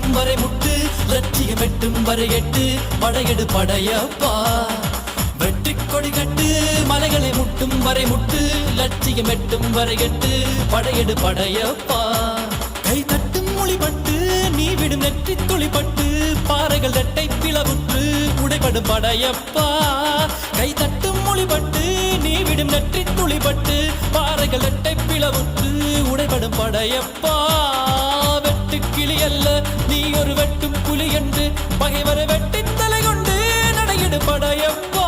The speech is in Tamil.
முட்டும் வரை முட்டு லட்சியம் வெட்டும் வரை எட்டு படையெடு படையப்பா வெற்றி கொடி கட்டு மலைகளை முட்டும் வரை முட்டு லட்சியம் வெட்டும் வரை எட்டு படையெடு படையப்பா கை தட்டும் மொழிபட்டு நீ விடும் நெற்றி துளிப்பட்டு பாறைகள் ரெட்டை பிளவுற்று உடைபடும் படையப்பா கை தட்டும் மொழிபட்டு நீ விடும் நெற்றி துளிப்பட்டு பாறைகள் ரெட்டை பிளவுற்று உடைபடும் படையப்பா வெட்டு கிளி அல்ல நீ ஒரு வெட்டும் புலி என்று பகைவரை வெட்டி தலை கொண்டு நடையிடு படையப்பா